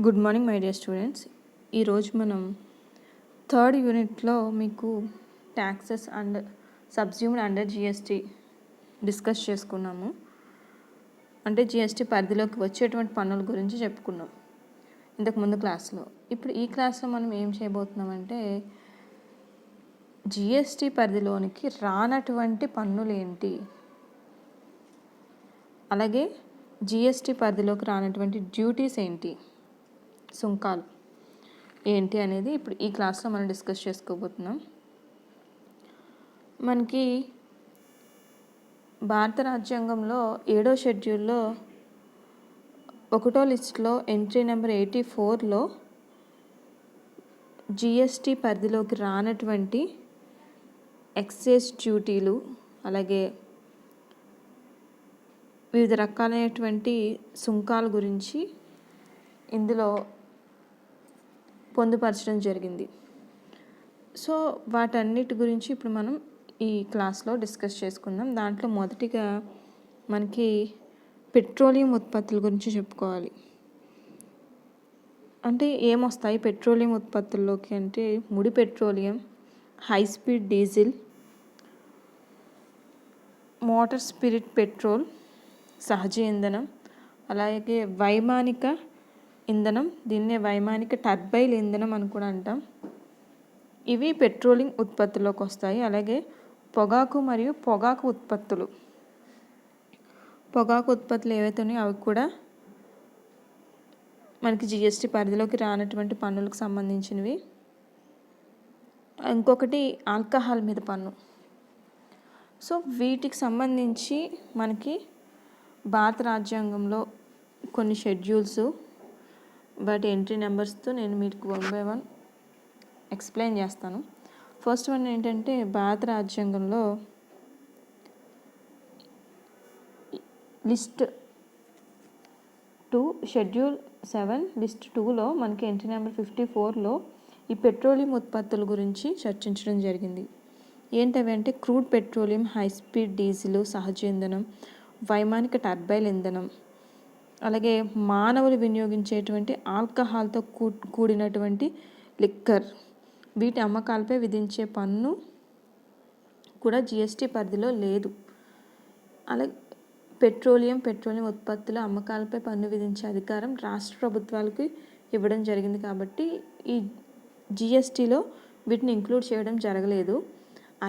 Good morning my dear students. ఈరోజు మనం third యూనిట్లో మీకు taxes and subsumed under GST discuss చేసుకున్నాము. అంటే జిఎస్టీ పరిధిలోకి వచ్చేటువంటి పన్నుల గురించి చెప్పుకున్నాం ఇంతకుముందు క్లాస్లో. ఇప్పుడు ఈ క్లాస్లో మనం ఏం చేయబోతున్నామంటే జిఎస్టీ పరిధిలోనికి రానటువంటి పన్నులు ఏంటి, అలాగే జిఎస్టీ పరిధిలోకి రానటువంటి డ్యూటీస్ ఏంటి, సుంకాలు ఏంటి అనేది ఇప్పుడు ఈ క్లాస్లో మనం డిస్కస్ చేసుకోబోతున్నాం. మనకి భారత రాజ్యాంగంలో 7వ షెడ్యూల్లో 1వ లిస్ట్లో ఎంట్రీ నెంబర్ 84లో జిఎస్టీ పరిధిలోకి రానటువంటి ఎక్సైజ్ డ్యూటీలు, అలాగే వివిధ రకాలైనటువంటి సుంకాల గురించి ఇందులో పొందుపరచడం జరిగింది. సో వాటన్నిటి గురించి ఇప్పుడు మనం ఈ క్లాస్లో డిస్కస్ చేసుకుందాం. దాంట్లో మొదటిగా మనకి పెట్రోలియం ఉత్పత్తుల గురించి చెప్పుకోవాలి. అంటే ఏమొస్తాయి పెట్రోలియం ఉత్పత్తుల్లోకి అంటే ముడి petroleum, high speed diesel, motor spirit petrol, సహజ ఇంధనం, అలాగే వైమానిక ఇంధనం, దీన్నే వైమానిక టర్బైన్ ఇంధనం అని కూడా అంటాం. ఇవి పెట్రోలియం ఉత్పత్తుల్లోకి వస్తాయి. అలాగే పొగాకు మరియు పొగాకు ఉత్పత్తులు ఏవైతే ఉన్నాయో అవి కూడా మనకి జిఎస్టీ పరిధిలోకి రానటువంటి పన్నులకు సంబంధించినవి. ఇంకొకటి ఆల్కహాల్ మీద పన్ను. సో వీటికి సంబంధించి మనకి భారత రాజ్యాంగంలో కొన్ని షెడ్యూల్స్, వాటి ఎంట్రీ నెంబర్స్తో నేను మీకు 1 by 1 ఎక్స్ప్లెయిన్ చేస్తాను. ఫస్ట్ వన్ ఏంటంటే భారత రాజ్యాంగంలో లిస్ట్ 2 షెడ్యూల్ 7 లిస్ట్ 2లో మనకి ఎంట్రీ నెంబర్ 54లో ఈ పెట్రోలియం ఉత్పత్తుల గురించి చర్చించడం జరిగింది. ఏంటవి అంటే crude petroleum, high speed diesel, సహజ ఇంధనం, వైమానిక టర్బైన్ ఇంధనం, అలాగే మానవులు వినియోగించేటువంటి ఆల్కహాల్తో కూడినటువంటి లిక్కర్, వీటి అమ్మకాలపై విధించే పన్ను కూడా జిఎస్టీ పరిధిలో లేదు. అలాగే పెట్రోలియం ఉత్పత్తుల అమ్మకాలపై పన్ను విధించే అధికారం రాష్ట్ర ప్రభుత్వాలకు ఇవ్వడం జరిగింది కాబట్టి ఈ జిఎస్టీలో వీటిని ఇంక్లూడ్ చేయడం జరగలేదు.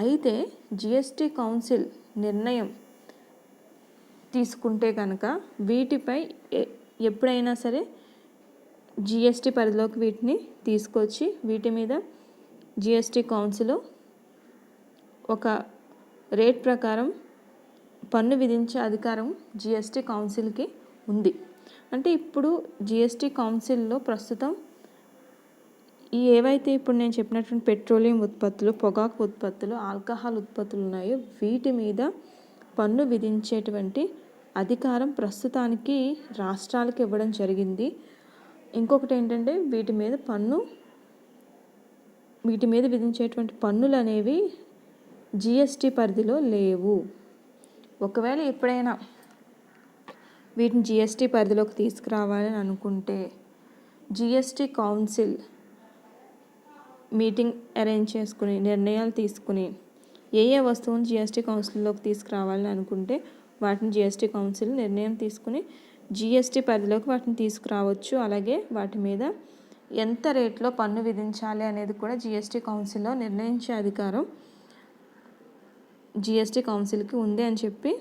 అయితే జిఎస్టీ కౌన్సిల్ నిర్ణయం తీసుకుంటే కనుక వీటిపై ఎప్పుడైనా సరే జిఎస్టీ పరిధిలోకి వీటిని తీసుకొచ్చి వీటి మీద జిఎస్టీ కౌన్సిల్ ఒక రేట్ ప్రకారం పన్ను విధించే అధికారం జిఎస్టీ కౌన్సిల్కి ఉంది. అంటే ఇప్పుడు జిఎస్టీ కౌన్సిల్లో ప్రస్తుతం ఈ ఏవైతే ఇప్పుడు నేను చెప్పినటువంటి పెట్రోలియం ఉత్పత్తులు, పొగాకు ఉత్పత్తులు, ఆల్కహాల్ ఉత్పత్తులు ఉన్నాయో వీటి మీద పన్ను విధించేటువంటి అధికారం ప్రస్తుతానికి రాష్ట్రాలకు ఇవ్వడం జరిగింది. ఇంకొకటి ఏంటంటే వీటి మీద విధించేటువంటి పన్నులు అనేవి జిఎస్టీ పరిధిలో లేవు. ఒకవేళ ఎప్పుడైనా వీటిని జిఎస్టీ పరిధిలోకి తీసుకురావాలని అనుకుంటే జిఎస్టీ కౌన్సిల్ మీటింగ్ అరేంజ్ చేసుకుని నిర్ణయాలు తీసుకుని ఏ వస్తువును జిఎస్టీ కౌన్సిల్లోకి తీసుకురావాలని అనుకుంటే వాటిని జిఎస్టీ కౌన్సిల్ నిర్ణయం తీసుకుని జిఎస్టీ పరిధిలోకి వాటిని తీసుకురావచ్చు. అలాగే వాటి మీద ఎంత రేట్లో పన్ను విధించాలి అనేది కూడా జిఎస్టీ కౌన్సిల్లో నిర్ణయించే అధికారం జిఎస్టీ కౌన్సిల్కి ఉంది అని చెప్పి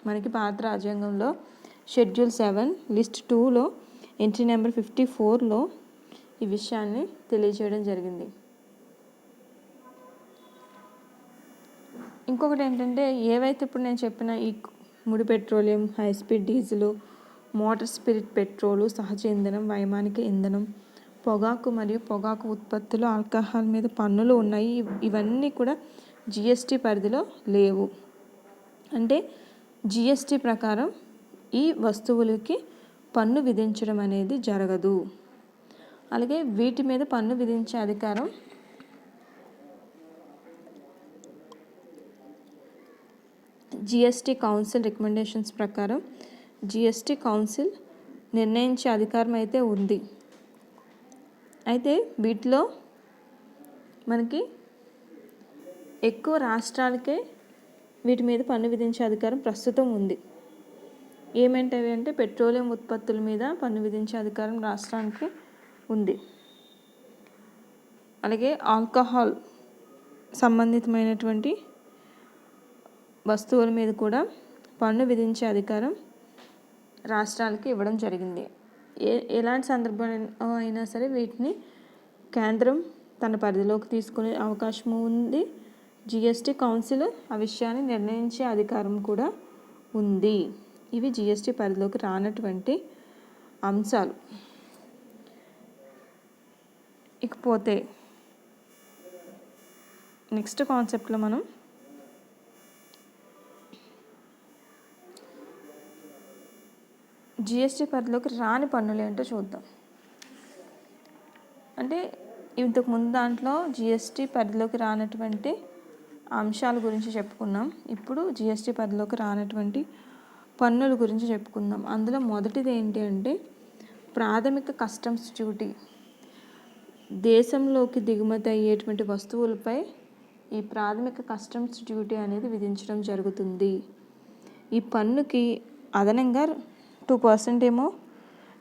మనకి భారత రాజ్యాంగంలో షెడ్యూల్ 7 లిస్ట్ 2లో ఎంట్రీ నెంబర్ 54లో ఈ విషయాన్ని తెలియజేయడం జరిగింది. ఇంకొకటి ఏంటంటే ఏవైతే ఇప్పుడు నేను చెప్పిన ఈ ముడి petroleum, high speed diesel, motor spirit petrol, సహజ ఇంధనం, వైమానిక ఇంధనం, పొగాకు మరియు పొగాకు ఉత్పత్తులు, ఆల్కహాల్ మీద పన్నులు ఉన్నాయి. ఇవన్నీ కూడా జిఎస్టీ పరిధిలో లేవు. అంటే జిఎస్టీ ప్రకారం ఈ వస్తువులకి పన్ను విధించడం అనేది జరగదు. అలాగే వీటి మీద పన్ను విధించే అధికారం జిఎస్టీ కౌన్సిల్ రికమెండేషన్స్ ప్రకారం జిఎస్టీ కౌన్సిల్ నిర్ణయించే అధికారం అయితే ఉంది. అయితే వీటిలో మనకి ఎక్కువ రాష్ట్రాలకే వీటి మీద పన్ను విధించే అధికారం ప్రస్తుతం ఉంది. ఏమేంటవి అంటే పెట్రోలియం ఉత్పత్తుల మీద పన్ను విధించే అధికారం రాష్ట్రానికి ఉంది. అలాగే ఆల్కహాల్ సంబంధితమైనటువంటి వస్తువుల మీద కూడా పన్ను విధించే అధికారం రాష్ట్రాలకి ఇవ్వడం జరిగింది. ఎలాంటి సందర్భం అయినా సరే వీటిని కేంద్రం తన పరిధిలోకి తీసుకునే అవకాశం ఉంది. జిఎస్టీ కౌన్సిల్ ఆ విషయాన్ని నిర్ణయించే అధికారం కూడా ఉంది. ఇవి జిఎస్టీ పరిధిలోకి రానటువంటి అంశాలు. ఇకపోతే నెక్స్ట్ కాన్సెప్ట్లో మనం జిఎస్టీ పరిధిలోకి రాని పన్నులు ఏంటో చూద్దాం. అంటే ఇంతకు ముందు దాంట్లో జిఎస్టీ పరిధిలోకి రానటువంటి అంశాల గురించి చెప్పుకున్నాం. ఇప్పుడు జిఎస్టీ పరిధిలోకి రానటువంటి పన్నుల గురించి చెప్పుకుందాం. అందులో మొదటిది ఏంటి అంటే ప్రాథమిక కస్టమ్స్ డ్యూటీ. దేశంలోకి దిగుమతి అయ్యేటువంటి వస్తువులపై ఈ ప్రాథమిక కస్టమ్స్ డ్యూటీ అనేది విధించడం జరుగుతుంది. ఈ పన్నుకి అదనంగా 2% ఏమో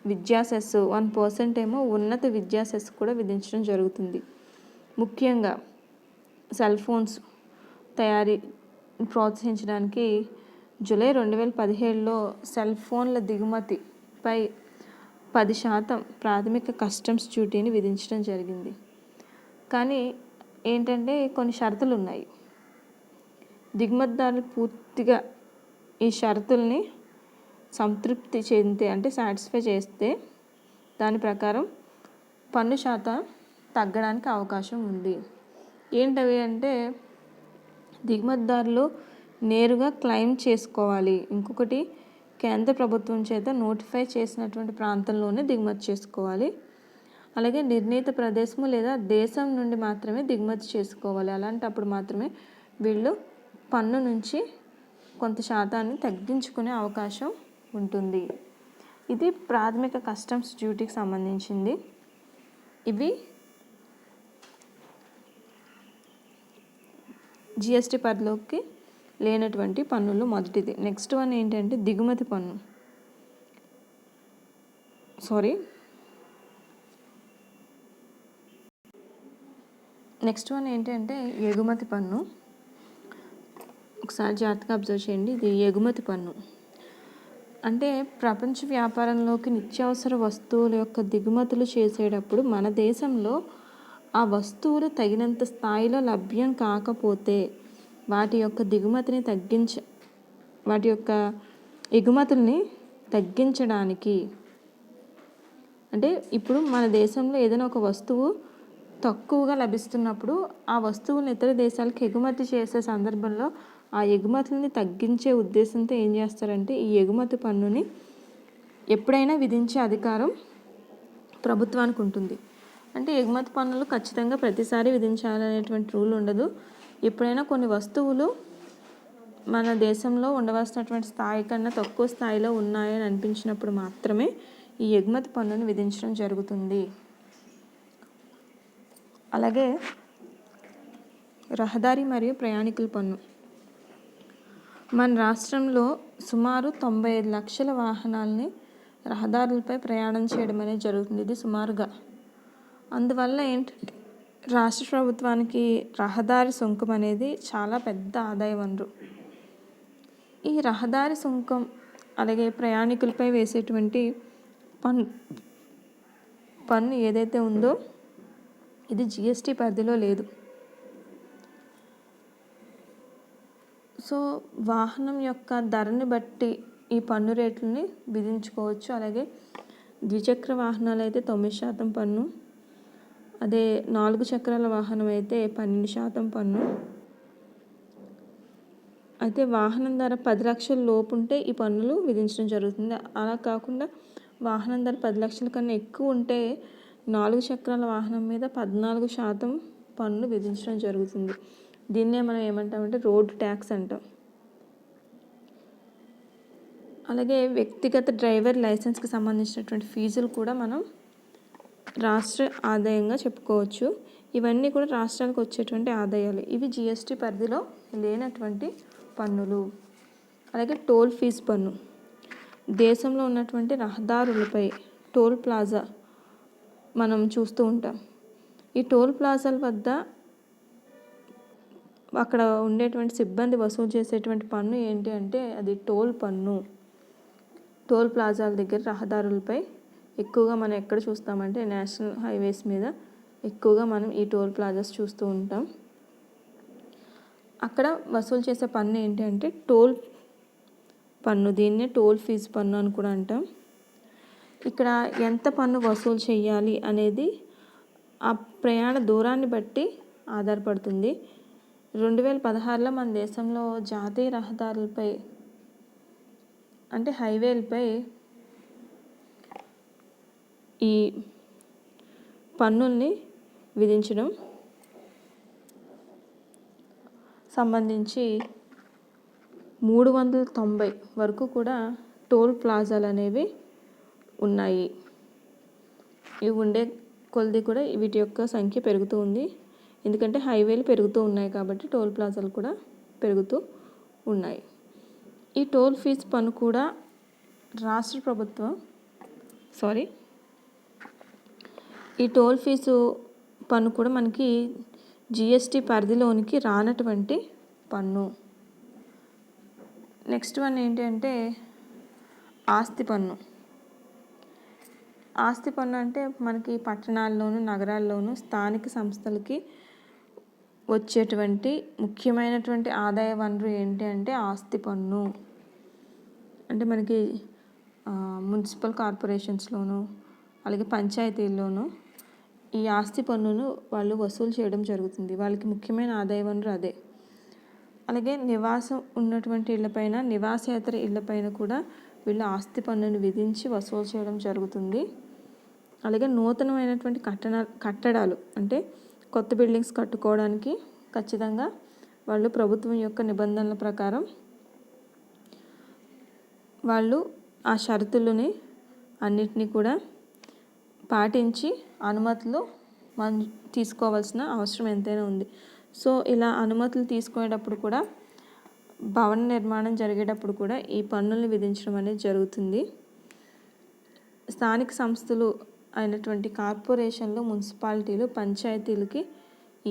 విద్యా సెస్, 1% ఏమో ఉన్నత విద్యా సెస్ కూడా విధించడం జరుగుతుంది. ముఖ్యంగా సెల్ ఫోన్స్ తయారీ ప్రోత్సహించడానికి జూలై 2017లో సెల్ ఫోన్ల దిగుమతిపై 10% ప్రాథమిక కస్టమ్స్ డ్యూటీని విధించడం జరిగింది. కానీ ఏంటంటే కొన్ని షరతులు ఉన్నాయి. దిగుమతిదారులు పూర్తిగా ఈ షరతుల్ని సంతృప్తి చెందితే అంటే సాటిస్ఫై చేస్తే దాని ప్రకారం పన్ను శాతం తగ్గడానికి అవకాశం ఉంది. ఏంటవి అంటే దిగుమతిదారులు నేరుగా క్లెయిమ్ చేసుకోవాలి. ఇంకొకటి కేంద్ర ప్రభుత్వం చేత నోటిఫై చేసినటువంటి ప్రాంతంలోనే దిగుమతి చేసుకోవాలి. అలాగే నిర్ణీత ప్రదేశము లేదా దేశం నుండి మాత్రమే దిగుమతి చేసుకోవాలి. అలాంటప్పుడు మాత్రమే వీళ్ళు పన్ను నుంచి కొంత శాతాన్ని తగ్గించుకునే అవకాశం ఉంటుంది. ఇది ప్రాథమిక కస్టమ్స్ డ్యూటీకి సంబంధించింది. ఇవి జిఎస్టీ పరిధిలోకి లేనటువంటి పన్నులు మొదటిది. నెక్స్ట్ వన్ ఏంటంటే దిగుమతి పన్ను. నెక్స్ట్ వన్ ఏంటంటే ఎగుమతి పన్ను. ఒకసారి జాగ్రత్తగా అబ్జర్వ్ చేయండి. ఇది ఎగుమతి పన్ను అంటే ప్రపంచ వ్యాపారంలోకి నిత్యావసర వస్తువుల యొక్క దిగుమతులు చేసేటప్పుడు మన దేశంలో ఆ వస్తువులు తగినంత స్థాయిలో లభ్యం కాకపోతే వాటి యొక్క ఎగుమతుల్ని తగ్గించడానికి, అంటే ఇప్పుడు మన దేశంలో ఏదైనా ఒక వస్తువు తక్కువగా లభిస్తున్నప్పుడు ఆ వస్తువులను ఇతర దేశాలకు ఎగుమతి చేసే సందర్భంలో ఆ ఎగుమతుల్ని తగ్గించే ఉద్దేశంతో ఏం చేస్తారంటే ఈ ఎగుమతి పన్నుని ఎప్పుడైనా విధించే అధికారం ప్రభుత్వానికి ఉంటుంది. అంటే ఎగుమతి పన్నులు ఖచ్చితంగా ప్రతిసారి విధించాలనేటువంటి రూల్ ఉండదు. ఎప్పుడైనా కొన్ని వస్తువులు మన దేశంలో ఉండవలసినటువంటి స్థాయి కన్నా తక్కువ స్థాయిలో ఉన్నాయని అనిపించినప్పుడు మాత్రమే ఈ ఎగుమతి పన్నును విధించడం జరుగుతుంది. అలాగే రహదారి మరియు ప్రయాణికుల పన్ను. మన రాష్ట్రంలో సుమారు 95 లక్షల వాహనాలని రహదారులపై ప్రయాణం చేయడం అనేది జరుగుతుంది. ఇది సుమారుగా. అందువల్ల ఏంటంటే రాష్ట్ర ప్రభుత్వానికి రహదారి సుంకం అనేది చాలా పెద్ద ఆదాయ వనరు. ఈ రహదారి సుంకం అలాగే ప్రయాణికులపై వేసేటువంటి పన్ను ఏదైతే ఉందో ఇది జిఎస్టీ పరిధిలో లేదు. సో వాహనం యొక్క ధరని బట్టి ఈ పన్ను రేట్లని విధించుకోవచ్చు. అలాగే ద్విచక్ర వాహనాలు అయితే 9% పన్ను, అదే 4 చక్రాల వాహనం అయితే 12% పన్ను. అయితే వాహనం ధర 10 లక్షల లోపు ఉంటే ఈ పన్నులు విధించడం జరుగుతుంది. అలా కాకుండా వాహనం ధర 10 లక్షల కన్నా ఎక్కువ ఉంటే 4 చక్రాల వాహనం మీద 14% పన్ను విధించడం జరుగుతుంది. దీన్నే మనం ఏమంటామంటే రోడ్ ట్యాక్స్ అంటాం. అలాగే వ్యక్తిగత డ్రైవర్ లైసెన్స్కి సంబంధించినటువంటి ఫీజులు కూడా మనం రాష్ట్ర ఆదాయంగా చెప్పుకోవచ్చు. ఇవన్నీ కూడా రాష్ట్రానికి వచ్చేటువంటి ఆదాయాలు. ఇవి జిఎస్టీ పరిధిలో లేనటువంటి పన్నులు. అలాగే టోల్ ఫీజు పన్ను. దేశంలో ఉన్నటువంటి రహదారులపై టోల్ ప్లాజా మనం చూస్తూ ఉంటాం. ఈ టోల్ ప్లాజాల వద్ద అక్కడ ఉండేటువంటి సిబ్బంది వసూలు చేసేటువంటి పన్ను ఏంటి అంటే అది టోల్ పన్ను. టోల్ ప్లాజాల దగ్గర రహదారులపై ఎక్కువగా మనం ఎక్కడ చూస్తామంటే నేషనల్ హైవేస్ మీద ఎక్కువగా మనం ఈ టోల్ ప్లాజాస్ చూస్తూ ఉంటాం. అక్కడ వసూలు చేసే పన్ను ఏంటి అంటే టోల్ పన్ను. దీన్నే టోల్ ఫీజు పన్ను అని కూడా అంటాం. ఇక్కడ ఎంత పన్ను వసూలు చేయాలి అనేది ఆ ప్రయాణ దూరాన్ని బట్టి ఆధారపడుతుంది. 2016లో మన దేశంలో జాతీయ రహదారులపై అంటే హైవేలపై ఈ పన్నుల్ని విధించడం సంబంధించి 390 వరకు కూడా టోల్ ప్లాజాలు అనేవి ఉన్నాయి. ఇవి ఉండే కొలది కూడా వీటి యొక్క సంఖ్య పెరుగుతూ ఉంది. ఎందుకంటే హైవేలు పెరుగుతూ ఉన్నాయి కాబట్టి టోల్ ప్లాజాలు కూడా పెరుగుతూ ఉన్నాయి. ఈ టోల్ ఫీజు పన్ను కూడా రాష్ట్ర ప్రభుత్వం ఈ టోల్ ఫీజు పన్ను కూడా మనకి జిఎస్టీ పరిధిలోనికి రానటువంటి పన్ను. నెక్స్ట్ వన్ ఏంటి అంటే ఆస్తి పన్ను. ఆస్తి పన్ను అంటే మనకి పట్టణాల్లోనూ నగరాల్లోనూ స్థానిక సంస్థలకి వచ్చేటువంటి ముఖ్యమైనటువంటి ఆదాయ వనరు ఏంటి అంటే ఆస్తి పన్ను. అంటే మనకి మున్సిపల్ కార్పొరేషన్స్లోనూ అలాగే పంచాయతీల్లోనూ ఈ ఆస్తి పన్నును వాళ్ళు వసూలు చేయడం జరుగుతుంది. వాళ్ళకి ముఖ్యమైన ఆదాయ వనరు అదే. అలాగే నివాసం ఉన్నటువంటి ఇళ్లపైన నివాసేతర ఇళ్లపైన కూడా వీళ్ళు ఆస్తి పన్నును విధించి వసూలు చేయడం జరుగుతుంది. అలాగే నూతనమైనటువంటి కట్టడాలు అంటే కొత్త బిల్డింగ్స్ కట్టుకోవడానికి ఖచ్చితంగా వాళ్ళు ప్రభుత్వం యొక్క నిబంధనల ప్రకారం వాళ్ళు ఆ షరతులని అన్నిటినీ కూడా పాటించి అనుమతులు తీసుకోవాల్సిన అవసరం ఎంతైనా ఉంది. సో ఇలా అనుమతులు తీసుకునేటప్పుడు కూడా భవన నిర్మాణం జరిగేటప్పుడు కూడా ఈ పన్నుల్ని విధించడం అనేది జరుగుతుంది. స్థానిక సంస్థలు అయినటువంటి కార్పొరేషన్లు, మున్సిపాలిటీలు, పంచాయతీలకి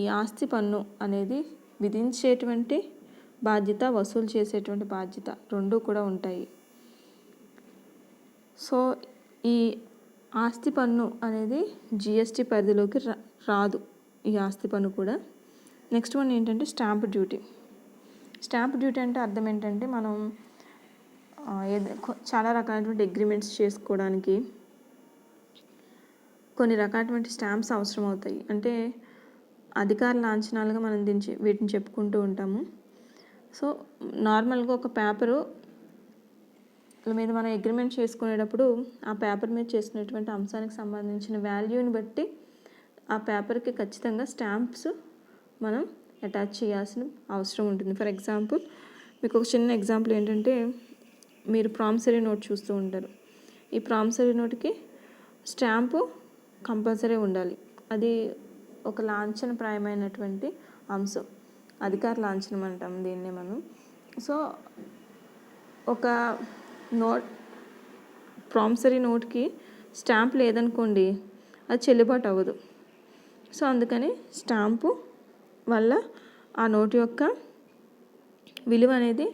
ఈ ఆస్తి పన్ను అనేది విధించేటువంటి బాధ్యత, వసూలు చేసేటువంటి బాధ్యత రెండూ కూడా ఉంటాయి. సో ఈ ఆస్తి పన్ను అనేది జిఎస్టీ పరిధిలోకి రాదు. ఈ ఆస్తి పన్ను కూడా. నెక్స్ట్ వన్ ఏంటంటే స్టాంప్ డ్యూటీ. స్టాంప్ డ్యూటీ అంటే అర్థం ఏంటంటే మనం చాలా రకాలైనటువంటి అగ్రిమెంట్స్ చేసుకోవడానికి కొన్ని రకాలైనటువంటి స్టాంప్స్ అవసరం అవుతాయి. అంటే అధికార లాంఛనాలుగా మనం వీటిని చెప్పుకుంటూ ఉంటాము. సో నార్మల్గా ఒక పేపరు మీద మనం అగ్రిమెంట్ చేసుకునేటప్పుడు ఆ పేపర్ మీద చేసుకునేటువంటి అంశానికి సంబంధించిన వాల్యూని బట్టి ఆ పేపర్కి ఖచ్చితంగా స్టాంప్స్ మనం అటాచ్ చేయాల్సిన అవసరం ఉంటుంది. ఫర్ ఎగ్జాంపుల్ మీకు ఒక చిన్న ఎగ్జాంపుల్ ఏంటంటే మీరు ప్రామిసరీ నోట్ చూస్తూ ఉంటారు. ఈ ప్రామిసరీ నోట్కి స్టాంపు కంపల్సరీ ఉండాలి. అది ఒక లాంఛనప్రాయమైనటువంటి అంశం. అధికార లాంఛనం అంటాం దీన్నే మనం. సో ఒక ప్రామిసరీ నోట్కి స్టాంప్ లేదనుకోండి అది చెల్లుబాటు అవ్వదు. సో అందుకని స్టాంపు వల్ల ఆ నోటు యొక్క విలువ అనేది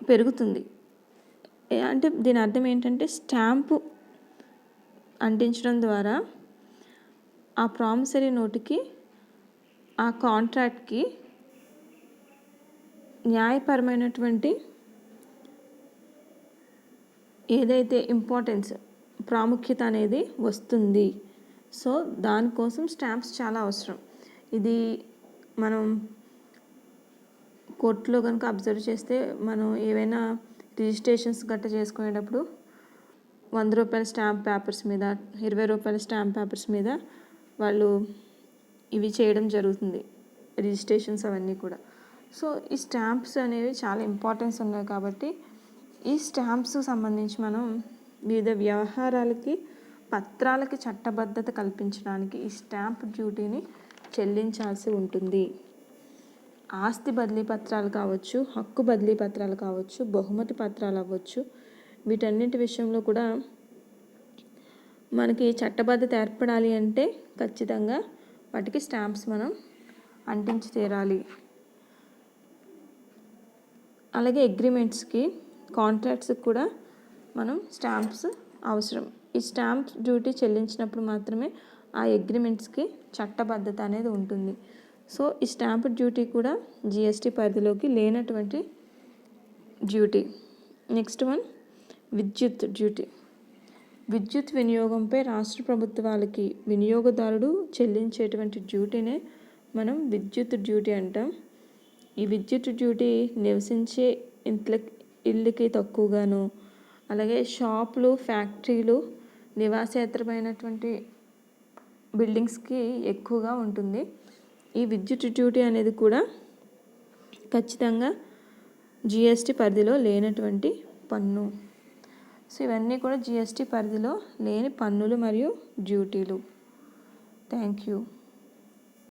పెరుగుతుంది. అంటే దీని అర్థం ఏంటంటే స్టాంపు అంటించడం ద్వారా ఆ ప్రామిసరీ నోటుకి, ఆ కాంట్రాక్ట్కి న్యాయపరమైనటువంటి ఏదైతే ప్రాముఖ్యత అనేది వస్తుంది. సో దానికోసం స్టాంప్స్ చాలా అవసరం. ఇది మనం కోర్టులో కనుక అబ్జర్వ్ చేస్తే మనం ఏవైనా రిజిస్ట్రేషన్స్ గట్రా చేసుకునేటప్పుడు 100 రూపాయల స్టాంప్ పేపర్స్ మీద, 20 రూపాయల స్టాంప్ పేపర్స్ మీద వాళ్ళు ఇవి చేయడం జరుగుతుంది, రిజిస్ట్రేషన్స్ అవన్నీ కూడా. సో ఈ స్టాంప్స్ అనేవి చాలా ఇంపార్టెన్స్ ఉన్నాయి కాబట్టి ఈ స్టాంప్స్ సంబంధించి మనం వివిధ వ్యవహారాలకి పత్రాలకి చట్టబద్ధత కల్పించడానికి ఈ స్టాంప్ డ్యూటీని చెల్లించాల్సి ఉంటుంది. ఆస్తి బదిలీ పత్రాలు కావచ్చు, హక్కు బదిలీ పత్రాలు కావచ్చు, బహుమతి పత్రాలు అవ్వచ్చు, వీటన్నిటి విషయంలో కూడా మనకి చట్టబద్ధత ఏర్పడాలి అంటే ఖచ్చితంగా వాటికి స్టాంప్స్ మనం అంటించి తీరాలి. అలాగే అగ్రిమెంట్స్కి, కాంట్రాక్ట్స్కి కూడా మనం స్టాంప్స్ అవసరం. ఈ స్టాంప్ డ్యూటీ చెల్లించినప్పుడు మాత్రమే ఆ అగ్రిమెంట్స్కి చట్టబద్ధత అనేది ఉంటుంది. సో ఈ స్టాంప్ డ్యూటీ కూడా జిఎస్టీ పరిధిలోకి లేనటువంటి డ్యూటీ. నెక్స్ట్ వన్ విద్యుత్ డ్యూటీ. విద్యుత్ వినియోగంపై రాష్ట్ర ప్రభుత్వాలకి వినియోగదారుడు చెల్లించేటువంటి డ్యూటీనే మనం విద్యుత్ డ్యూటీ అంటాం. ఈ విద్యుత్ డ్యూటీ నివసించే ఇళ్ళకి తక్కువగాను, అలాగే షాపులు, ఫ్యాక్టరీలు, నివాసేతరమైనటువంటి బిల్డింగ్స్కి ఎక్కువగా ఉంటుంది. ఈ విద్యుత్ డ్యూటీ అనేది కూడా ఖచ్చితంగా జిఎస్టీ పరిధిలో లేనటువంటి పన్ను. సో ఇవన్నీ కూడా జిఎస్టీ పరిధిలో లేని పన్నులు మరియు డ్యూటీలు. Thank you.